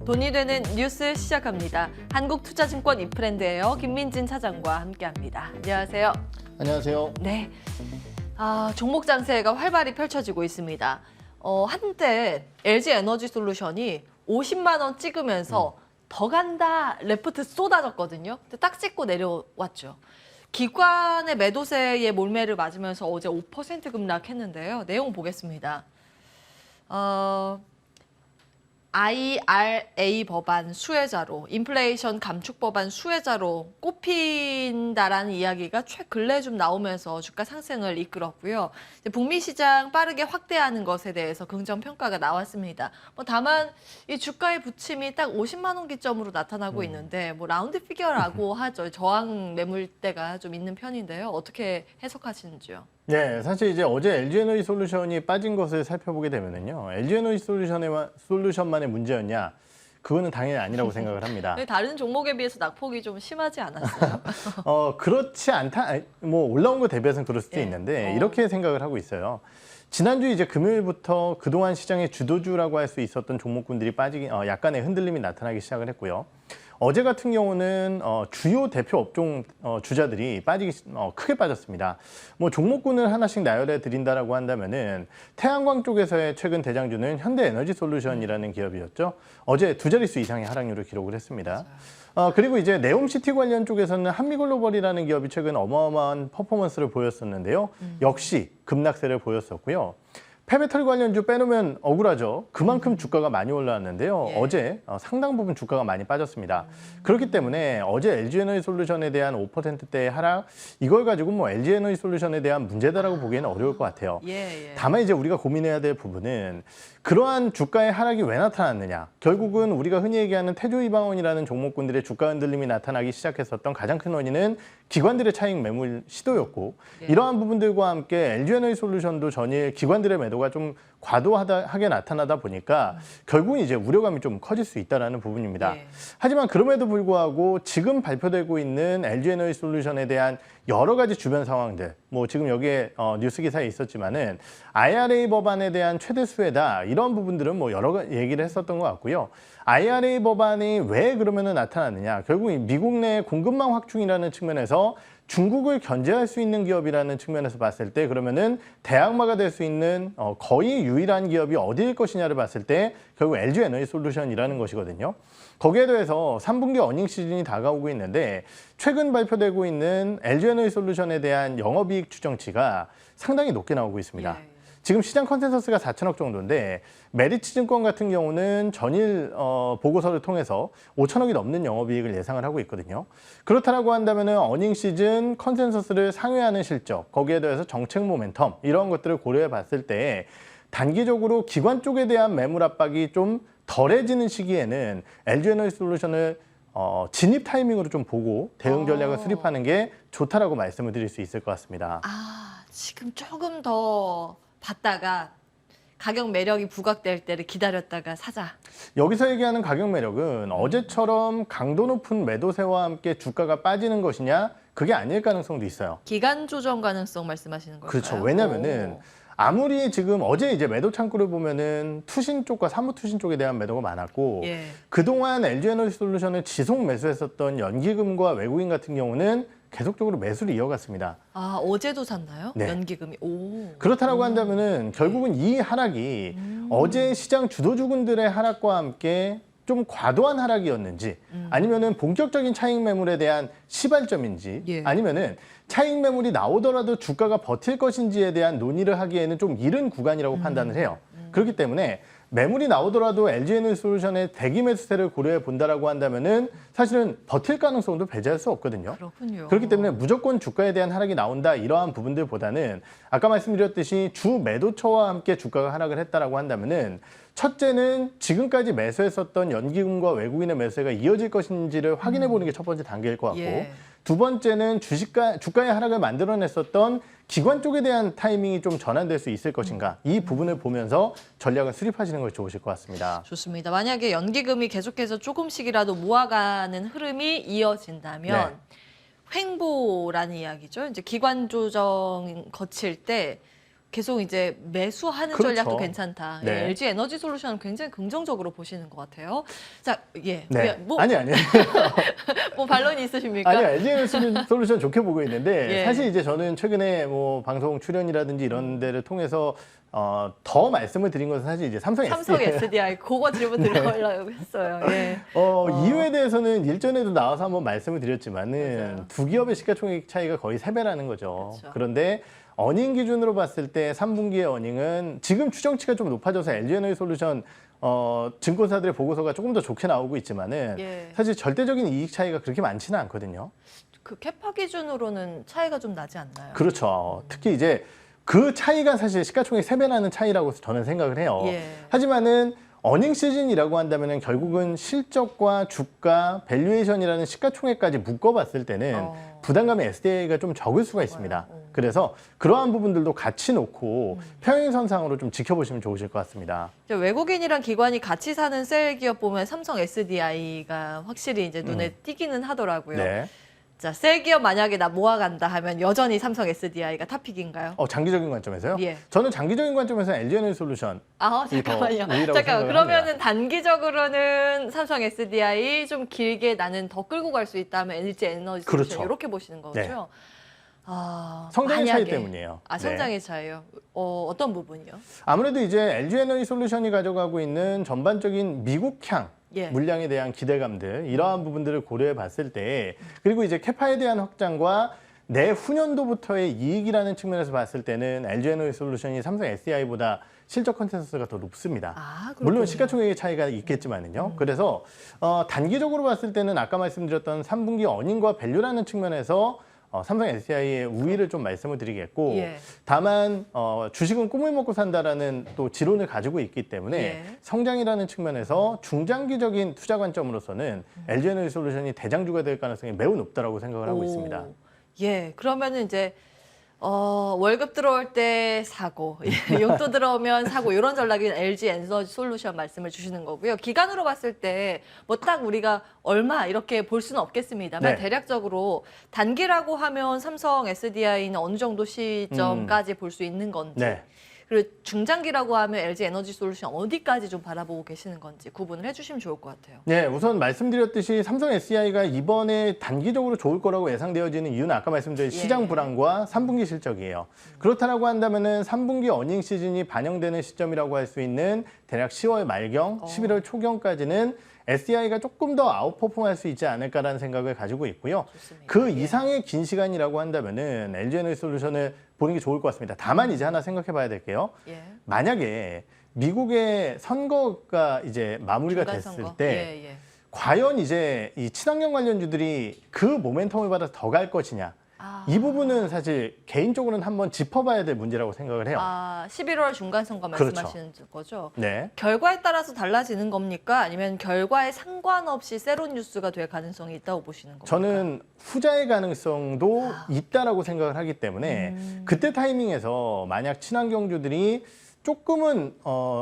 돈이 되는 뉴스 시작합니다. 한국투자증권 이프랜드예요. 김민진 차장과 함께합니다. 안녕하세요. 안녕하세요. 네, 종목 장세가 활발히 펼쳐지고 있습니다. 한때 LG에너지솔루션이 50만 원 찍으면서 더 간다 레포트 쏟아졌거든요. 근데 딱 찍고 내려왔죠. 기관의 매도세의 몰매를 맞으면서 어제 5% 급락했는데요. 내용 보겠습니다. IRA 법안 수혜자로, 인플레이션 감축 법안 수혜자로 꼽힌다라는 이야기가 최근래 좀 나오면서 주가 상승을 이끌었고요. 이제 북미 시장 빠르게 확대하는 것에 대해서 긍정 평가가 나왔습니다. 다만 이 주가의 부침이 딱 50만 원 기점으로 나타나고 있는데 라운드 피겨라고 하죠. 저항 매물대가 좀 있는 편인데요. 어떻게 해석하시는지요? 네, 사실 이제 어제 LG에너지솔루션이 빠진 것을 살펴보게 되면은요, LG에너지솔루션만의 문제였냐? 그거는 당연히 아니라고 생각을 합니다. 다른 종목에 비해서 낙폭이 좀 심하지 않았어요? 그렇지 않다. 뭐 올라온 거 대비해서는 그럴 수도 예. 있는데 이렇게 생각을 하고 있어요. 지난주 이제 금요일부터 그동안 시장의 주도주라고 할 수 있었던 종목군들이 빠지기, 약간의 흔들림이 나타나기 시작을 했고요. 어제 같은 경우는 주요 대표 업종 주자들이 크게 빠졌습니다. 뭐 종목군을 하나씩 나열해 드린다라고 한다면은 태양광 쪽에서의 최근 대장주는 현대에너지솔루션이라는 기업이었죠. 어제 두 자릿수 이상의 하락률을 기록을 했습니다. 그리고 이제 네옴시티 관련 쪽에서는 한미글로벌이라는 기업이 최근 어마어마한 퍼포먼스를 보였었는데요. 역시 급락세를 보였었고요. 폐배터리 관련주 빼놓으면 억울하죠. 그만큼 주가가 많이 올라왔는데요. 예. 어제 상당 부분 주가가 많이 빠졌습니다. 그렇기 때문에 어제 LG에너지솔루션에 대한 5%대의 하락, 이걸 가지고 뭐 LG에너지솔루션에 대한 문제다라고 보기에는 어려울 것 같아요. 예. 다만 이제 우리가 고민해야 될 부분은 그러한 주가의 하락이 왜 나타났느냐. 결국은 우리가 흔히 얘기하는 태조이방원이라는 종목군들의 주가 흔들림이 나타나기 시작했었던 가장 큰 원인은 기관들의 차익 매물 시도였고, 이러한 부분들과 함께 LG에너지솔루션도 전일 기관들의 매도가 좀 과도하게 나타나다 보니까 결국은 이제 우려감이 좀 커질 수 있다는 부분입니다. 예. 하지만 그럼에도 불구하고 지금 발표되고 있는 LG에너지솔루션에 대한 여러 가지 주변 상황들, 뭐 지금 여기에 뉴스 기사에 있었지만은 IRA 법안에 대한 최대 수혜다, 이런 부분들은 뭐 여러 가지 얘기를 했었던 것 같고요. IRA 법안이 왜 그러면은 나타났느냐? 결국 이 미국 내 공급망 확충이라는 측면에서 중국을 견제할 수 있는 기업이라는 측면에서 봤을 때 그러면은 대항마가 될 수 있는 거의 유일한 기업이 어디일 것이냐를 봤을 때 결국 LG에너지솔루션이라는 것이거든요. 거기에 대해서 3분기 어닝 시즌이 다가오고 있는데 최근 발표되고 있는 LG에너지솔루션에 대한 영업이익 추정치가 상당히 높게 나오고 있습니다. 예. 지금 시장 컨센서스가 4천억 정도인데 메리츠증권 같은 경우는 전일 보고서를 통해서 5천억이 넘는 영업이익을 예상을 하고 있거든요. 그렇다고 한다면 어닝 시즌 컨센서스를 상회하는 실적, 거기에 대해서 정책 모멘텀, 이런 것들을 고려해 봤을 때 단기적으로 기관 쪽에 대한 매물 압박이 좀 덜해지는 시기에는 LG에너지솔루션을 진입 타이밍으로 좀 보고 대응 전략을 수립하는 게 좋다라고 말씀을 드릴 수 있을 것 같습니다. 지금 조금 더 봤다가 가격 매력이 부각될 때를 기다렸다가 사자. 여기서 얘기하는 가격 매력은 어제처럼 강도 높은 매도세와 함께 주가가 빠지는 것이냐, 그게 아닐 가능성도 있어요. 기간 조정 가능성 말씀하시는 걸까요? 그렇죠. 왜냐면은 아무리 지금 어제 이제 매도 창구를 보면은 투신 쪽과 사무 투신 쪽에 대한 매도가 많았고, 예. 그동안 LG에너지솔루션을 지속 매수했었던 연기금과 외국인 같은 경우는 계속적으로 매수를 이어갔습니다. 어제도 샀나요? 네. 연기금이. 그렇다라고 한다면은 결국은 이 하락이 어제 시장 주도주군들의 하락과 함께 좀 과도한 하락이었는지, 아니면은 본격적인 차익 매물에 대한 시발점인지, 예. 아니면은 차익 매물이 나오더라도 주가가 버틸 것인지에 대한 논의를 하기에는 좀 이른 구간이라고 판단을 해요. 그렇기 때문에 매물이 나오더라도 LG에너지솔루션의 대기 매수세를 고려해 본다라고 한다면은 사실은 버틸 가능성도 배제할 수 없거든요. 그렇군요. 그렇기 때문에 무조건 주가에 대한 하락이 나온다, 이러한 부분들보다는 아까 말씀드렸듯이 주 매도처와 함께 주가가 하락을 했다라고 한다면은 첫째는 지금까지 매수했었던 연기금과 외국인의 매수가 이어질 것인지를 확인해 보는 게 첫 번째 단계일 것 같고, 예. 두 번째는 주가의 하락을 만들어냈었던 기관 쪽에 대한 타이밍이 좀 전환될 수 있을 것인가, 이 부분을 보면서 전략을 수립하시는 것이 좋으실 것 같습니다. 좋습니다. 만약에 연기금이 계속해서 조금씩이라도 모아가는 흐름이 이어진다면 네. 횡보라는 이야기죠. 이제 기관 조정 거칠 때 계속 이제 매수하는 그렇죠. 전략도 괜찮다. 네. 예, LG 에너지 솔루션은 굉장히 긍정적으로 보시는 것 같아요. 자, 예. 네. 뭐, 아니. 뭐 반론이 있으십니까? 아니요, LG 솔루션 좋게 보고 있는데 예. 사실 이제 저는 최근에 뭐 방송 출연이라든지 이런 데를 통해서 더 말씀을 드린 것은 사실 이제 삼성 SDI 그거 질문 드리려고 했어요. 예. 이유에 대해서는 일전에도 나와서 한번 말씀을 드렸지만은 맞아요. 두 기업의 시가총액 차이가 거의 3배라는 거죠. 그렇죠. 그런데 어닝 기준으로 봤을 때 3분기의 어닝은 지금 추정치가 좀 높아져서 LG에너지솔루션 증권사들의 보고서가 조금 더 좋게 나오고 있지만은 예. 사실 절대적인 이익 차이가 그렇게 많지는 않거든요. 그 캐파 기준으로는 차이가 좀 나지 않나요? 그렇죠. 특히 이제 그 차이가 사실 시가총액 3배라는 차이라고 저는 생각을 해요. 예. 하지만은 어닝 시즌이라고 한다면은 결국은 실적과 주가, 밸류에이션이라는 시가총액까지 묶어봤을 때는 부담감의 SDA가 좀 적을 수가 있습니다. 그래서 그러한 부분들도 같이 놓고 평행선상으로 좀 지켜보시면 좋으실 것 같습니다. 외국인이랑 기관이 같이 사는 셀 기업 보면 삼성 SDI가 확실히 이제 눈에 띄기는 하더라고요. 네. 자, 셀 기업 만약에 나 모아간다 하면 여전히 삼성 SDI가 탑픽인가요? 장기적인 관점에서요? 예. 저는 장기적인 관점에서 LG에너지솔루션 잠깐만요. 우위라고 잠깐 생각을 그러면은 합니다. 단기적으로는 삼성 SDI 좀 길게 나는 더 끌고 갈 수 있다면 LG 에너지 솔루션 그렇죠. 이렇게 보시는 거죠? 네. 만약에. 성장의 차이 때문이에요. 성장의 차이요. 어떤 부분이요? 아무래도 이제 LG에너지솔루션이 가져가고 있는 전반적인 미국향 예. 물량에 대한 기대감들 이러한 부분들을 고려해 봤을 때 그리고 이제 캐파에 대한 확장과 내후년도부터의 이익이라는 측면에서 봤을 때는 LG에너지솔루션이 삼성 SDI보다 실적 컨센서스가 더 높습니다. 물론 시가총액의 차이가 있겠지만은요. 그래서 단기적으로 봤을 때는 아까 말씀드렸던 3분기 어닝과 밸류라는 측면에서 삼성 SDI의 우위를 좀 말씀을 드리겠고 예. 다만 주식은 꿈을 먹고 산다라는 또 지론을 가지고 있기 때문에 예. 성장이라는 측면에서 중장기적인 투자 관점으로서는 LG에너지솔루션이 대장주가 될 가능성이 매우 높다라고 생각을 하고 있습니다. 예, 그러면은 이제 월급 들어올 때 사고, 용돈 들어오면 사고 이런 전략이 LG 에너지 솔루션 말씀을 주시는 거고요. 기간으로 봤을 때 뭐 딱 우리가 얼마 이렇게 볼 수는 없겠습니다만 네. 대략적으로 단기라고 하면 삼성 SDI는 어느 정도 시점까지 볼 수 있는 건지 네. 그리고 중장기라고 하면 LG 에너지 솔루션 어디까지 좀 바라보고 계시는 건지 구분을 해주시면 좋을 것 같아요. 네, 우선 말씀드렸듯이 삼성 SDI가 이번에 단기적으로 좋을 거라고 예상되어지는 이유는 아까 말씀드린 시장 불안과 3분기 실적이에요. 그렇다라고 한다면은 3분기 어닝 시즌이 반영되는 시점이라고 할 수 있는 대략 10월 말경, 11월 초경까지는 SDI가 조금 더 아웃퍼폼할 수 있지 않을까라는 생각을 가지고 있고요. 좋습니다. 그 이상의 긴 시간이라고 한다면은 LG에너지솔루션을 보는 게 좋을 것 같습니다. 다만 이제 하나 생각해 봐야 될게요. 예. 만약에 미국의 선거가 이제 마무리가 중간 됐을 선거. 때 예, 예. 과연 이제 이 친환경 관련주들이 그 모멘텀을 받아서 더 갈 것이냐. 이 부분은 사실 개인적으로는 한번 짚어봐야 될 문제라고 생각을 해요. 11월 중간 선거 말씀하시는 거죠? 네. 결과에 따라서 달라지는 겁니까? 아니면 결과에 상관없이 세론 뉴스가 될 가능성이 있다고 보시는 겁니까? 저는 후자의 가능성도 있다라고 생각을 하기 때문에 그때 타이밍에서 만약 친환경주들이 조금은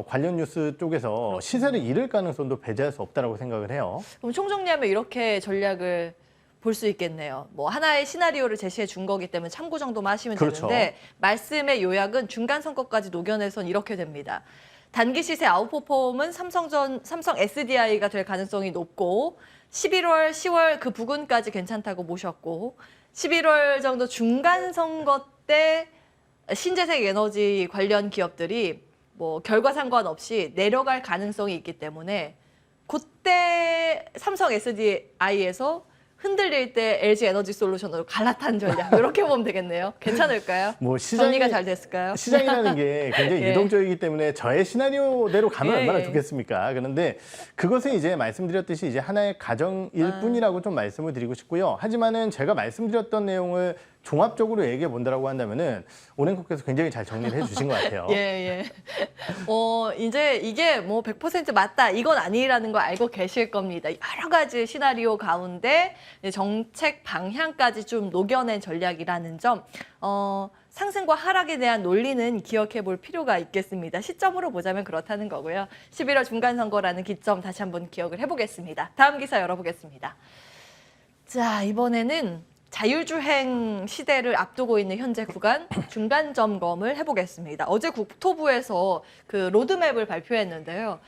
관련 뉴스 쪽에서 시세를 잃을 가능성도 배제할 수 없다라고 생각을 해요. 그럼 총정리하면 이렇게 전략을 볼 수 있겠네요. 뭐 하나의 시나리오를 제시해 준 거기 때문에 참고 정도만 하시면 그렇죠. 되는데 말씀의 요약은 중간 선거까지 녹여내선 이렇게 됩니다. 단기 시세 아웃퍼폼은 삼성 SDI가 될 가능성이 높고 11월, 10월 그 부근까지 괜찮다고 보셨고 11월 정도 중간 선거 때 신재생 에너지 관련 기업들이 뭐 결과 상관없이 내려갈 가능성이 있기 때문에 그때 삼성 SDI에서 흔들릴 때 LG 에너지 솔루션으로 갈아탄 전략 이렇게 보면 되겠네요. 괜찮을까요? 뭐 정리가 잘 됐을까요? 시장이라는 게 굉장히 예. 유동적이기 때문에 저의 시나리오대로 가면 예, 얼마나 예. 좋겠습니까? 그런데 그것은 이제 말씀드렸듯이 이제 하나의 가정일 뿐이라고 좀 말씀을 드리고 싶고요. 하지만은 제가 말씀드렸던 내용을 종합적으로 얘기해 본다라고 한다면은 오랭크께서 굉장히 잘 정리를 해주신 것 같아요. 예, 예. 이제 이게 뭐 100% 맞다 이건 아니라는 거 알고 계실 겁니다. 여러 가지 시나리오 가운데 정책 방향까지 좀 녹여낸 전략이라는 점, 상승과 하락에 대한 논리는 기억해 볼 필요가 있겠습니다. 시점으로 보자면 그렇다는 거고요. 11월 중간 선거라는 기점 다시 한번 기억을 해보겠습니다. 다음 기사 열어보겠습니다. 자, 이번에는 자율주행 시대를 앞두고 있는 현재 구간 중간 점검을 해보겠습니다. 어제 국토부에서 그 로드맵을 발표했는데요.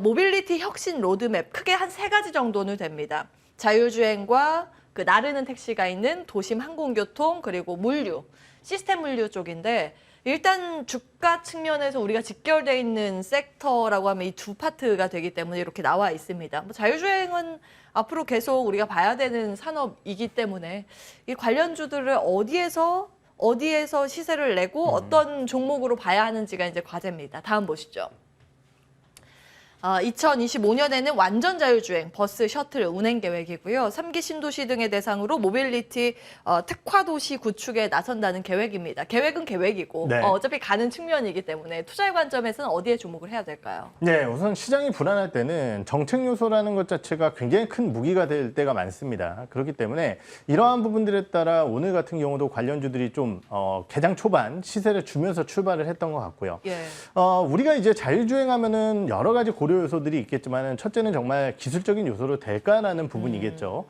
모빌리티 혁신 로드맵 크게 한 3가지 정도는 됩니다. 자율주행과 그 나르는 택시가 있는 도심 항공교통 그리고 물류, 시스템 물류 쪽인데 일단 주가 측면에서 우리가 직결돼 있는 섹터라고 하면 이 두 파트가 되기 때문에 이렇게 나와 있습니다. 뭐 자율주행은 앞으로 계속 우리가 봐야 되는 산업이기 때문에 이 관련주들을 어디에서 시세를 내고 어떤 종목으로 봐야 하는지가 이제 과제입니다. 다음 보시죠. 2025년에는 완전 자율주행, 버스, 셔틀 운행 계획이고요. 3기 신도시 등의 대상으로 모빌리티 특화도시 구축에 나선다는 계획입니다. 계획은 계획이고 네. 어차피 가는 측면이기 때문에 투자의 관점에서는 어디에 주목을 해야 될까요? 네, 우선 시장이 불안할 때는 정책 요소라는 것 자체가 굉장히 큰 무기가 될 때가 많습니다. 그렇기 때문에 이러한 부분들에 따라 오늘 같은 경우도 관련주들이 좀 개장 초반 시세를 주면서 출발을 했던 것 같고요. 예. 우리가 이제 자율주행하면은 여러 가지 고려 요소들이 있겠지만 첫째는 정말 기술적인 요소로 될까라는 부분이겠죠.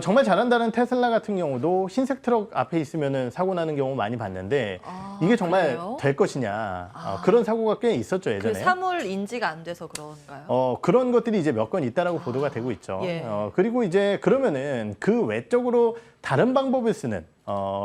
정말 잘한다는 테슬라 같은 경우도 흰색 트럭 앞에 있으면은 사고 나는 경우 많이 봤는데 이게 정말 그래요? 될 것이냐 그런 사고가 꽤 있었죠 그 예전에. 사물 인지가 안 돼서 그런가요? 그런 것들이 이제 몇 건 있다라고 보도가 되고 있죠. 예. 그리고 이제 그러면은 그 외적으로 다른 방법을 쓰는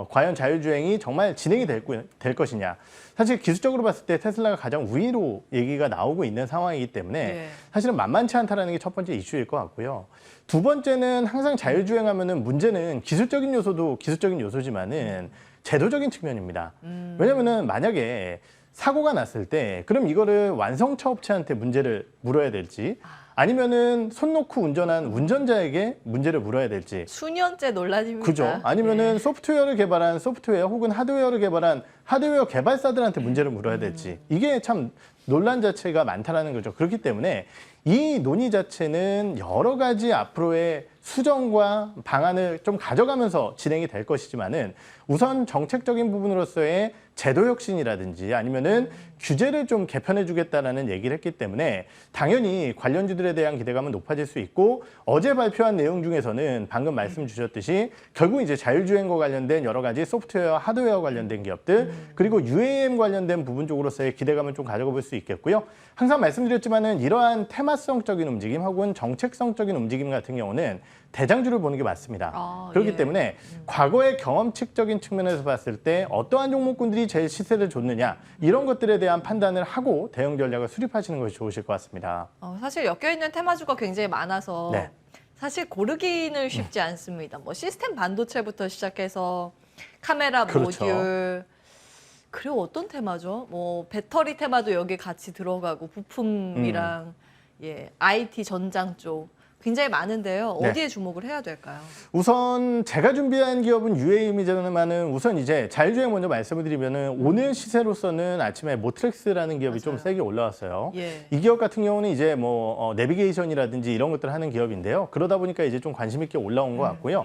과연 자율주행이 정말 진행이 될 것이냐. 사실 기술적으로 봤을 때 테슬라가 가장 우위로 얘기가 나오고 있는 상황이기 때문에 예. 사실은 만만치 않다라는 게 첫 번째 이슈일 것 같고요. 두 번째는 항상 자율주행하면은 문제는 기술적인 요소도 기술적인 요소지만은 제도적인 측면입니다. 왜냐면은 만약에 사고가 났을 때 그럼 이거를 완성차 업체한테 문제를 물어야 될지 아니면은 손 놓고 운전한 운전자에게 문제를 물어야 될지 수년째 논란입니다. 그죠? 아니면은 소프트웨어를 개발한 소프트웨어 혹은 하드웨어를 개발한 하드웨어 개발사들한테 문제를 물어야 될지 이게 참 논란 자체가 많다라는 거죠. 그렇기 때문에 이 논의 자체는 여러 가지 앞으로의 수정과 방안을 좀 가져가면서 진행이 될 것이지만은 우선 정책적인 부분으로서의 제도 혁신이라든지 아니면은 규제를 좀 개편해 주겠다라는 얘기를 했기 때문에 당연히 관련주들에 대한 기대감은 높아질 수 있고 어제 발표한 내용 중에서는 방금 말씀 주셨듯이 결국 이제 자율주행과 관련된 여러 가지 소프트웨어, 하드웨어 관련된 기업들 그리고 UAM 관련된 부분 쪽으로서의 기대감을 좀 가져가 볼 수 있겠고요. 항상 말씀드렸지만은 이러한 테마성적인 움직임 혹은 정책성적인 움직임 같은 경우는 대장주를 보는 게 맞습니다. 그렇기 예. 때문에 과거의 경험칙적인 측면에서 봤을 때 어떠한 종목군들이 제일 시세를 줬느냐 이런 것들에 대한 판단을 하고 대응 전략을 수립하시는 것이 좋으실 것 같습니다. 사실 엮여있는 테마주가 굉장히 많아서 네. 사실 고르기는 쉽지 않습니다. 뭐 시스템 반도체부터 시작해서 카메라 그렇죠. 모듈 그리고 어떤 테마죠? 뭐 배터리 테마도 여기 같이 들어가고 부품이랑 IT 전장 쪽 굉장히 많은데요. 네. 어디에 주목을 해야 될까요? 우선 제가 준비한 기업은 UAM이지만은 우선 이제 자율주행 먼저 말씀을 드리면은 오늘 시세로서는 아침에 모트렉스라는 기업이 좀 맞아요. 세게 올라왔어요. 예. 이 기업 같은 경우는 이제 뭐 내비게이션이라든지 이런 것들을 하는 기업인데요. 그러다 보니까 이제 좀 관심 있게 올라온 것 같고요.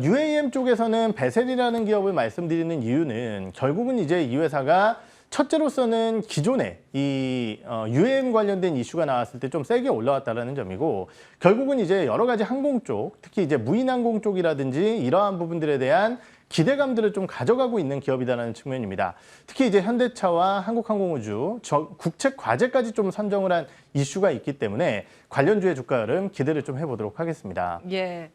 UAM 쪽에서는 베셀이라는 기업을 말씀드리는 이유는 결국은 이제 이 회사가 첫째로서는 기존에 이 UAM 관련된 이슈가 나왔을 때 좀 세게 올라왔다라는 점이고 결국은 이제 여러 가지 항공 쪽, 특히 이제 무인항공 쪽이라든지 이러한 부분들에 대한 기대감들을 좀 가져가고 있는 기업이다라는 측면입니다. 특히 이제 현대차와 한국항공우주, 국책 과제까지 좀 선정을 한 이슈가 있기 때문에 관련주의 주가 흐름 기대를 좀 해보도록 하겠습니다. 예.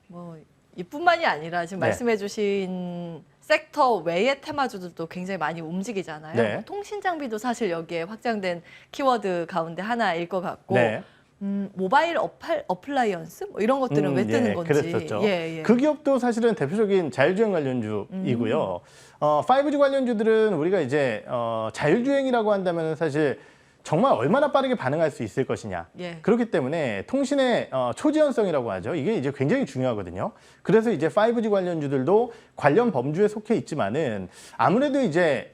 뭐 이뿐만이 아니라 지금 네. 말씀해주신 섹터 외의 테마주들도 굉장히 많이 움직이잖아요. 네. 뭐 통신 장비도 사실 여기에 확장된 키워드 가운데 하나일 것 같고, 네. 모바일 어플라이언스 뭐 이런 것들은 왜 뜨는 건지. 그랬었죠. 예. 그 기업도 사실은 대표적인 자율주행 관련주이고요. 5G 관련주들은 우리가 이제 자율주행이라고 한다면 사실 정말 얼마나 빠르게 반응할 수 있을 것이냐. 예. 그렇기 때문에 통신의 초지연성이라고 하죠. 이게 이제 굉장히 중요하거든요. 그래서 이제 5G 관련주들도 관련 범주에 속해 있지만은 아무래도 이제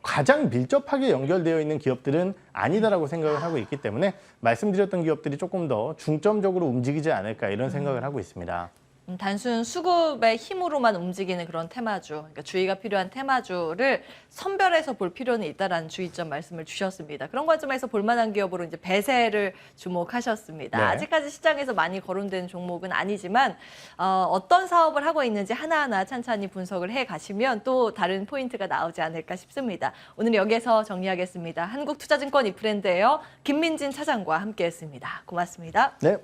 가장 밀접하게 연결되어 있는 기업들은 아니다라고 생각을 하고 있기 때문에 말씀드렸던 기업들이 조금 더 중점적으로 움직이지 않을까 이런 생각을 하고 있습니다. 단순 수급의 힘으로만 움직이는 그런 테마주, 그러니까 주의가 필요한 테마주를 선별해서 볼 필요는 있다라는 주의점 말씀을 주셨습니다. 그런 관점에서 볼만한 기업으로 이제 배세를 주목하셨습니다. 네. 아직까지 시장에서 많이 거론된 종목은 아니지만 어떤 사업을 하고 있는지 하나하나 찬찬히 분석을 해 가시면 또 다른 포인트가 나오지 않을까 싶습니다. 오늘 여기서 정리하겠습니다. 한국투자증권 이프랜드예요. 김민진 차장과 함께했습니다. 고맙습니다. 네.